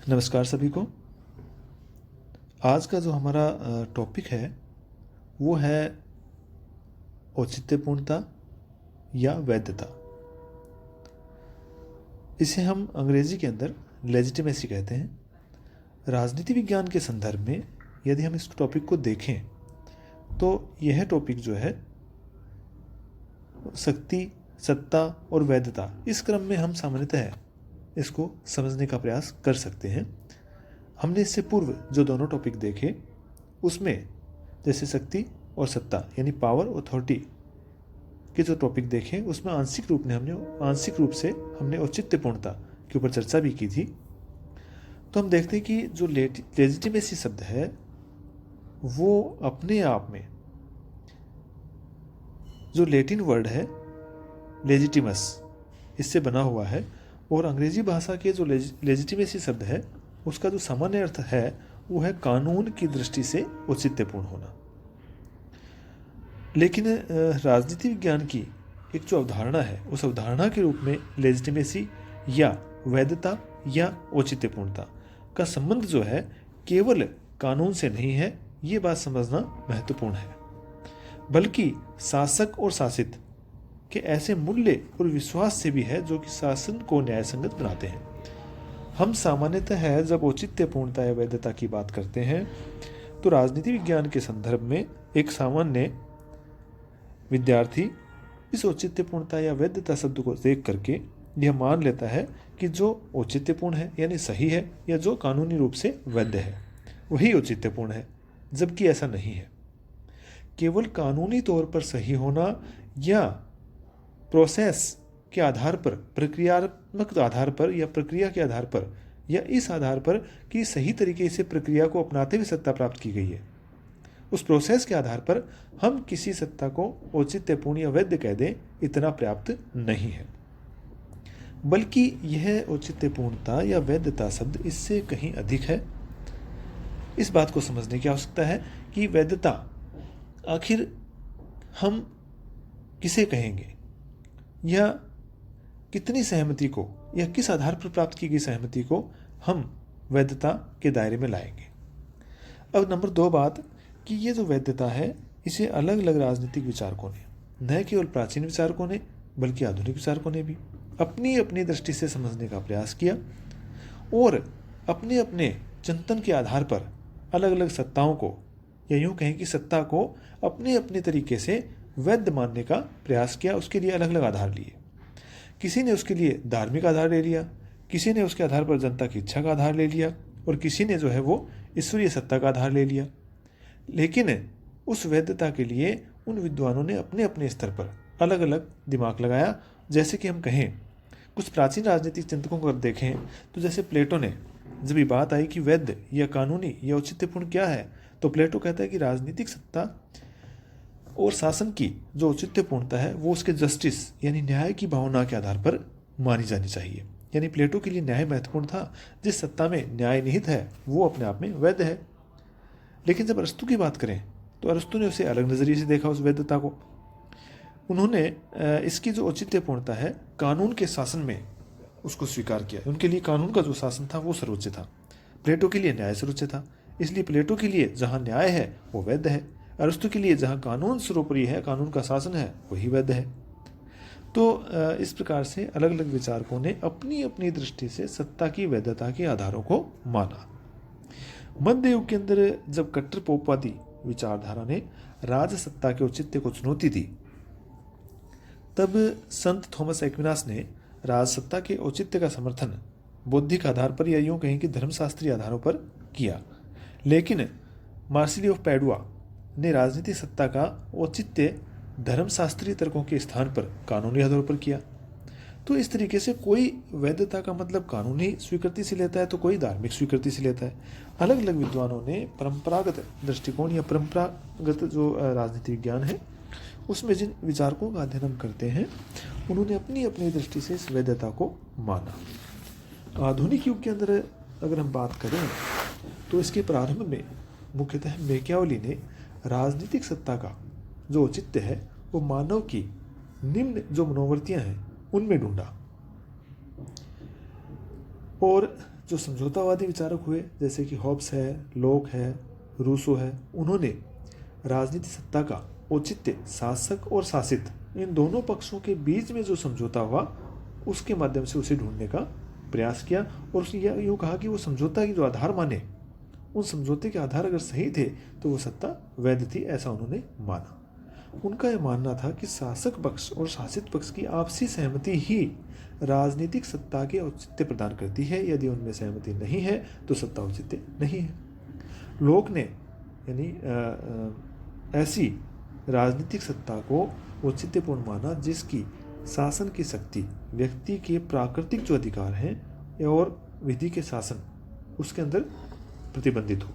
नमस्कार सभी को। आज का जो हमारा टॉपिक है वो है औचित्यपूर्णता या वैधता। इसे हम अंग्रेजी के अंदर लेजिटिमेसी कहते हैं। राजनीति विज्ञान के संदर्भ में यदि हम इस टॉपिक को देखें तो यह टॉपिक जो है शक्ति, सत्ता और वैधता, इस क्रम में हम सामान्यतः इसको समझने का प्रयास कर सकते हैं। हमने इससे पूर्व जो दोनों टॉपिक देखे उसमें जैसे शक्ति और सत्ता यानी पावर अथॉरिटी के जो टॉपिक देखे उसमें आंशिक रूप से हमने औचित्यपूर्णता के ऊपर चर्चा भी की थी। तो हम देखते हैं कि जो लेजिटिमेसी शब्द है वो अपने आप में जो लैटिन वर्ड है लेजिटिमस, इससे बना हुआ है और अंग्रेजी भाषा के जो लेजिटिमेसी शब्द है उसका जो सामान्य अर्थ है वो है कानून की दृष्टि से औचित्यपूर्ण होना। लेकिन राजनीति विज्ञान की एक जो अवधारणा है उस अवधारणा के रूप में लेजिटिमेसी या वैधता या औचित्यपूर्णता का संबंध जो है केवल कानून से नहीं है, ये बात समझना महत्वपूर्ण है, बल्कि शासक और शासित के ऐसे मूल्य और विश्वास से भी है जो कि शासन को न्यायसंगत बनाते हैं। हम सामान्यतः जब औचित्यपूर्णता या वैधता की बात करते हैं तो राजनीति विज्ञान के संदर्भ में एक सामान्य विद्यार्थी इस औचित्यपूर्णता या वैधता शब्द को देख करके यह मान लेता है कि जो औचित्यपूर्ण है यानी सही है या जो कानूनी रूप से वैध है वही औचित्यपूर्ण है, जबकि ऐसा नहीं है। केवल कानूनी तौर पर सही होना या प्रोसेस के आधार पर, प्रक्रियात्मक आधार पर या प्रक्रिया के आधार पर या इस आधार पर कि सही तरीके से प्रक्रिया को अपनाते हुए सत्ता प्राप्त की गई है, उस प्रोसेस के आधार पर हम किसी सत्ता को औचित्यपूर्ण या वैध कह दें, इतना पर्याप्त नहीं है। बल्कि यह औचित्यपूर्णता या वैधता शब्द इससे कहीं अधिक है। इस बात को समझने की आवश्यकता है कि वैधता आखिर हम किसे कहेंगे या कितनी सहमति को या किस आधार पर प्राप्त की गई सहमति को हम वैधता के दायरे में लाएंगे। अब नंबर 2 बात कि ये जो वैधता है इसे अलग अलग राजनीतिक विचारकों ने, न केवल प्राचीन विचारकों ने बल्कि आधुनिक विचारकों ने भी अपनी अपनी दृष्टि से समझने का प्रयास किया और अपने अपने चिंतन के आधार पर अलग अलग सत्ताओं को या यूँ कहें कि सत्ता को अपने अपने तरीके से वैध मानने का प्रयास किया। उसके लिए अलग अलग आधार लिए। किसी ने उसके लिए धार्मिक आधार ले लिया, किसी ने उसके आधार पर जनता की इच्छा का आधार ले लिया और किसी ने जो है वो ईश्वरीय सत्ता का आधार ले लिया। लेकिन उस वैधता के लिए उन विद्वानों ने अपने अपने स्तर पर अलग अलग दिमाग लगाया। जैसे कि हम कहें कुछ प्राचीन राजनीतिक चिंतकों को देखें तो जैसे प्लेटो ने जब ये बात आई कि वैध या कानूनी या औचित्यपूर्ण क्या है, तो प्लेटो कहता है कि राजनीतिक सत्ता और शासन की जो औचित्यपूर्णता है वो उसके जस्टिस यानी न्याय की भावना के आधार पर मानी जानी चाहिए। यानी प्लेटो के लिए न्याय महत्वपूर्ण था। जिस सत्ता में न्याय निहित है वो अपने आप में वैध है। लेकिन जब अरस्तु की बात करें तो अरस्तु ने उसे अलग नज़रिए से देखा, उस वैधता को। उन्होंने इसकी जो औचित्यपूर्णता है कानून के शासन में उसको स्वीकार किया। उनके लिए कानून का जो शासन था वो सर्वोच्च था, प्लेटो के लिए न्याय सर्वोच्च था। इसलिए प्लेटो के लिए जहाँ न्याय है वो वैध है, अरस्तु के लिए जहाँ कानून सर्वोपरि है, कानून का शासन है, वही वैध है। तो इस प्रकार से अलग अलग विचारकों ने अपनी अपनी दृष्टि से सत्ता की वैधता के आधारों को माना। मध्य युग के अंदर जब कट्टर पोपवादी विचारधारा ने राज सत्ता के औचित्य को चुनौती दी, तब संत थॉमस एक्विनास ने राजसत्ता के औचित्य का समर्थन बौद्धिक आधार पर या यूं कहें कि धर्मशास्त्रीय आधारों पर किया। लेकिन मार्सिली ऑफ पैडुआ ने राजनीतिक सत्ता का औचित्य धर्मशास्त्रीय तर्कों के स्थान पर कानूनी आधारों पर किया। तो इस तरीके से कोई वैधता का मतलब कानूनी स्वीकृति से लेता है तो कोई धार्मिक स्वीकृति से लेता है। अलग अलग विद्वानों ने परंपरागत दृष्टिकोण या परंपरागत जो राजनीति विज्ञान है उसमें जिन विचारकों का अध्ययन हम करते हैं उन्होंने अपनी अपनी दृष्टि से इस वैधता को माना। आधुनिक युग के अंदर अगर हम बात करें तो इसके प्रारंभ में मुख्यतः मैकियावेली ने राजनीतिक सत्ता का जो औचित्य है वो मानव की निम्न जो मनोवृत्तियां हैं उनमें ढूंढा। और जो समझौतावादी विचारक हुए जैसे कि हॉब्स है, लोक है, रूसो है, उन्होंने राजनीतिक सत्ता का औचित्य शासक और शासित इन दोनों पक्षों के बीच में जो समझौता हुआ उसके माध्यम से उसे ढूंढने का प्रयास किया और उसने यूँ कहा कि वो समझौता की जो आधार माने उन समझौते के आधार अगर सही थे तो वो सत्ता वैध थी, ऐसा उन्होंने माना। उनका यह मानना था कि शासक पक्ष और शासित पक्ष की आपसी सहमति ही राजनीतिक सत्ता के औचित्य प्रदान करती है। यदि उनमें सहमति नहीं है तो सत्ता औचित्य नहीं है। लोक ने यानी ऐसी राजनीतिक सत्ता को औचित्यपूर्ण माना जिसकी शासन की शक्ति व्यक्ति के प्राकृतिक जो अधिकार हैं और विधि के शासन उसके अंदर प्रतिबंधित हो।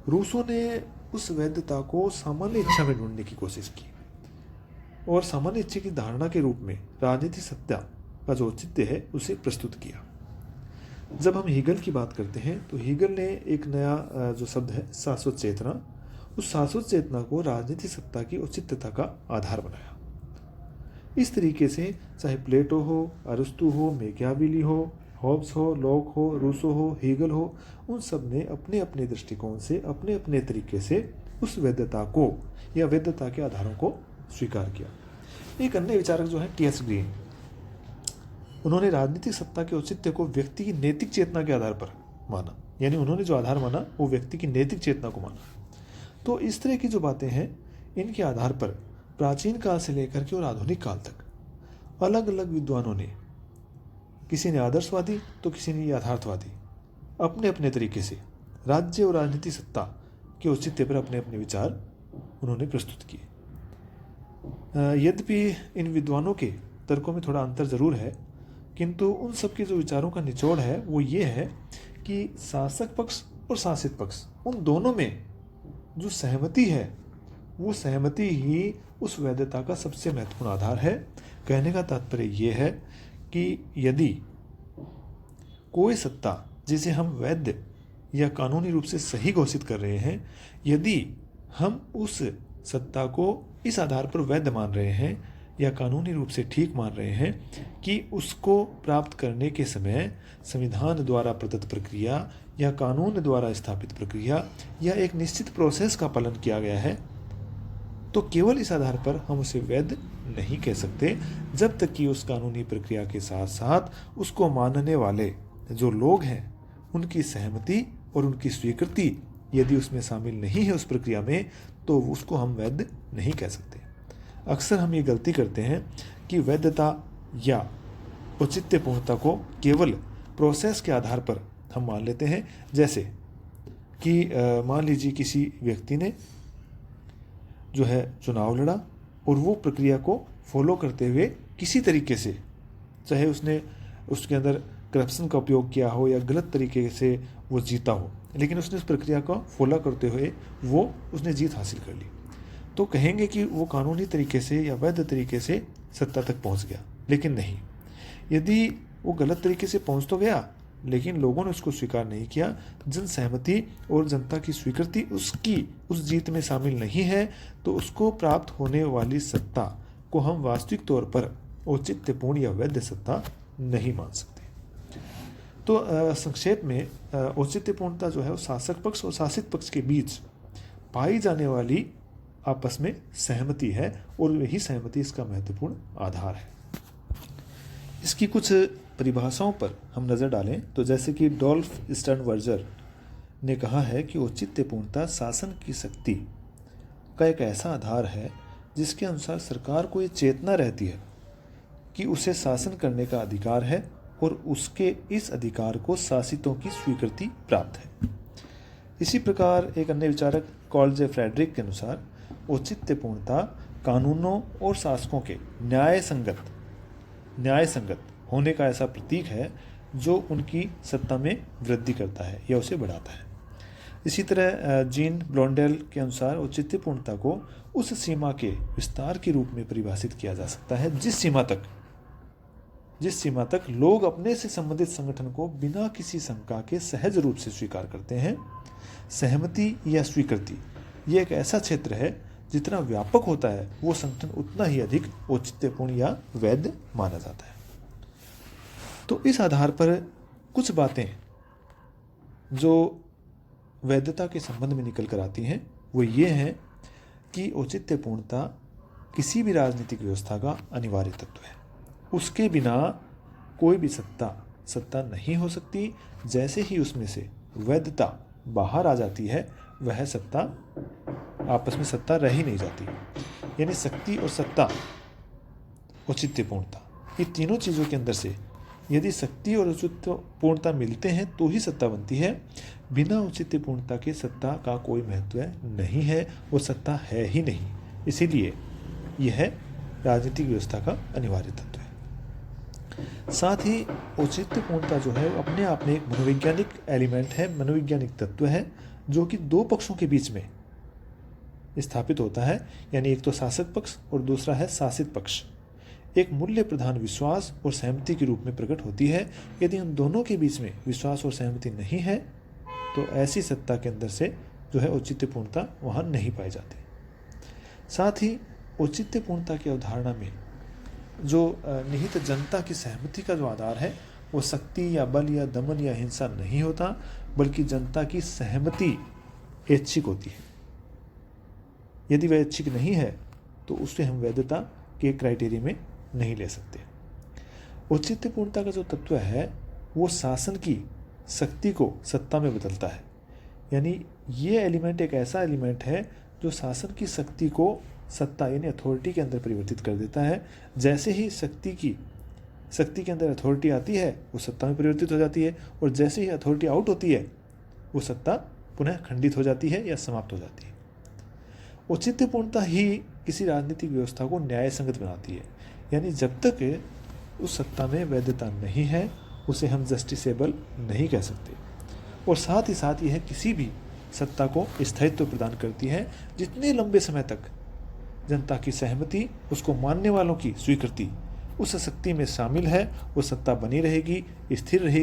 रूसो ने उस वैधता को सामान्य इच्छा में ढूंढने की कोशिश की और सामान्य इच्छा की धारणा के रूप में राजनीतिक सत्ता का जो औचित्य है उसे प्रस्तुत किया। जब हम हीगल की बात करते हैं तो हीगल ने एक नया जो शब्द है शाश्वत चेतना, उस शाश्वत चेतना को राजनीतिक सत्ता की औचित्यता का आधार बनाया। इस तरीके से चाहे प्लेटो हो, अरिस्टो हो, मैकियावेली हो, हॉब्स हो, लॉक हो, रूसो हो, हीगल हो, उन सब ने अपने अपने दृष्टिकोण से अपने अपने तरीके से उस वैधता को या वैधता के आधारों को स्वीकार किया। एक अन्य विचारक जो है टी.एस. ग्रीन, उन्होंने राजनीतिक सत्ता के औचित्य को व्यक्ति की नैतिक चेतना के आधार पर माना, यानी उन्होंने जो आधार माना वो व्यक्ति की नैतिक चेतना को माना। तो इस तरह की जो बातें हैं इनके आधार पर प्राचीन काल से लेकर के और आधुनिक काल तक अलग अलग विद्वानों ने, किसी ने आदर्शवादी तो किसी ने यथार्थवादी, अपने अपने तरीके से राज्य और राजनीतिक सत्ता के औचित्य पर अपने अपने विचार उन्होंने प्रस्तुत किए। यद्यपि इन विद्वानों के तर्कों में थोड़ा अंतर जरूर है, किंतु उन सब के जो विचारों का निचोड़ है वो ये है कि शासक पक्ष और शासित पक्ष उन दोनों में जो सहमति है वो सहमति ही उस वैधता का सबसे महत्वपूर्ण आधार है। कहने का तात्पर्य ये है कि यदि कोई सत्ता जिसे हम वैध या कानूनी रूप से सही घोषित कर रहे हैं, यदि हम उस सत्ता को इस आधार पर वैध मान रहे हैं या कानूनी रूप से ठीक मान रहे हैं कि उसको प्राप्त करने के समय संविधान द्वारा प्रदत्त प्रक्रिया या कानून द्वारा स्थापित प्रक्रिया या एक निश्चित प्रोसेस का पालन किया गया है, तो केवल इस आधार पर हम उसे वैध नहीं कह सकते जब तक कि उस कानूनी प्रक्रिया के साथ साथ उसको मानने वाले जो लोग हैं उनकी सहमति और उनकी स्वीकृति यदि उसमें शामिल नहीं है उस प्रक्रिया में, तो उसको हम वैध नहीं कह सकते। अक्सर हम ये गलती करते हैं कि वैधता या औचित्यपूर्णता को केवल प्रोसेस के आधार पर हम मान लेते हैं। जैसे कि मान लीजिए किसी व्यक्ति ने जो है चुनाव लड़ा और वो प्रक्रिया को फॉलो करते हुए किसी तरीके से, चाहे उसने उसके अंदर करप्शन का उपयोग किया हो या गलत तरीके से वो जीता हो, लेकिन उसने उस प्रक्रिया को फॉलो करते हुए वो उसने जीत हासिल कर ली, तो कहेंगे कि वो कानूनी तरीके से या वैध तरीके से सत्ता तक पहुंच गया। लेकिन नहीं, यदि वो गलत तरीके से पहुंच तो गया लेकिन लोगों ने उसको स्वीकार नहीं किया, जन सहमति और जनता की स्वीकृति उसकी उस जीत में शामिल नहीं है, तो उसको प्राप्त होने वाली सत्ता को हम वास्तविक तौर पर औचित्यपूर्ण या वैध सत्ता नहीं मान सकते। तो संक्षेप में औचित्यपूर्णता जो है वो शासक पक्ष और शासित पक्ष के बीच पाई जाने वाली आपस में सहमति है और यही सहमति इसका महत्वपूर्ण आधार है। इसकी कुछ परिभाषाओं पर हम नज़र डालें तो जैसे कि डॉल्फ स्टर्नवर्जर ने कहा है कि औचित्यपूर्णता शासन की शक्ति का एक ऐसा आधार है जिसके अनुसार सरकार को ये चेतना रहती है कि उसे शासन करने का अधिकार है और उसके इस अधिकार को शासितों की स्वीकृति प्राप्त है। इसी प्रकार एक अन्य विचारक कॉल जे फ्रेडरिक के अनुसार औचित्यपूर्णता कानूनों और शासकों के न्याय संगत होने का ऐसा प्रतीक है जो उनकी सत्ता में वृद्धि करता है या उसे बढ़ाता है। इसी तरह जीन ब्लॉन्डेल के अनुसार औचित्यपूर्णता को उस सीमा के विस्तार के रूप में परिभाषित किया जा सकता है जिस सीमा तक लोग अपने से संबंधित संगठन को बिना किसी शंका के सहज रूप से स्वीकार करते हैं। सहमति या स्वीकृति ये एक ऐसा क्षेत्र है जितना व्यापक होता है वो संगठन उतना ही अधिक औचित्यपूर्ण या वैध माना जाता है। तो इस आधार पर कुछ बातें जो वैधता के संबंध में निकल कर आती हैं वो ये हैं कि औचित्यपूर्णता किसी भी राजनीतिक व्यवस्था का अनिवार्य तत्व है। उसके बिना कोई भी सत्ता नहीं हो सकती। जैसे ही उसमें से वैधता बाहर आ जाती है वह सत्ता आपस में सत्ता रह ही नहीं जाती। यानी शक्ति और सत्ता, औचित्यपूर्णता, ये तीनों चीज़ों के अंदर से यदि शक्ति और औचित्यपूर्णता मिलते हैं तो ही सत्ता बनती है। बिना औचित्यपूर्णता के सत्ता का कोई महत्व नहीं है, वो सत्ता है ही नहीं। इसीलिए यह राजनीतिक व्यवस्था का अनिवार्य तत्व है। साथ ही औचित्यपूर्णता जो है अपने आप में एक मनोवैज्ञानिक एलिमेंट है, मनोवैज्ञानिक तत्व है, जो कि दो पक्षों के बीच में स्थापित होता है। यानी एक तो शासक पक्ष और दूसरा है शासित पक्ष। एक मूल्य प्रधान विश्वास और सहमति के रूप में प्रकट होती है। यदि उन दोनों के बीच में विश्वास और सहमति नहीं है तो ऐसी सत्ता के अंदर से जो है औचित्यपूर्णता वहाँ नहीं पाई जाती। साथ ही औचित्यपूर्णता की अवधारणा में जो निहित जनता की सहमति का जो आधार है वो शक्ति या बल या दमन या हिंसा नहीं होता, बल्कि जनता की सहमति ऐच्छिक होती है। यदि वह ऐच्छिक नहीं है तो उसे हम वैधता के क्राइटेरिया में नहीं ले सकते। औचित्यपूर्णता का जो तत्व है वो शासन की शक्ति को सत्ता में बदलता है। यानी ये एलिमेंट एक ऐसा एलिमेंट है जो शासन की शक्ति को सत्ता यानी अथॉरिटी के अंदर परिवर्तित कर देता है। जैसे ही शक्ति के अंदर अथॉरिटी आती है वो सत्ता में परिवर्तित हो जाती है, और जैसे ही अथॉरिटी आउट होती है वो सत्ता पुनः खंडित हो जाती है या समाप्त हो जाती है। औचित्यपूर्णता ही किसी राजनीतिक व्यवस्था को न्याय संगत बनाती है। यानी जब तक उस सत्ता में वैधता नहीं है उसे हम जस्टिसेबल नहीं कह सकते। और साथ ही साथ यह किसी भी सत्ता को स्थायित्व प्रदान करती है। जितने लंबे समय तक जनता की सहमति, उसको मानने वालों की स्वीकृति उस शक्ति में शामिल है वो सत्ता बनी रहेगी, स्थिर रहेगी।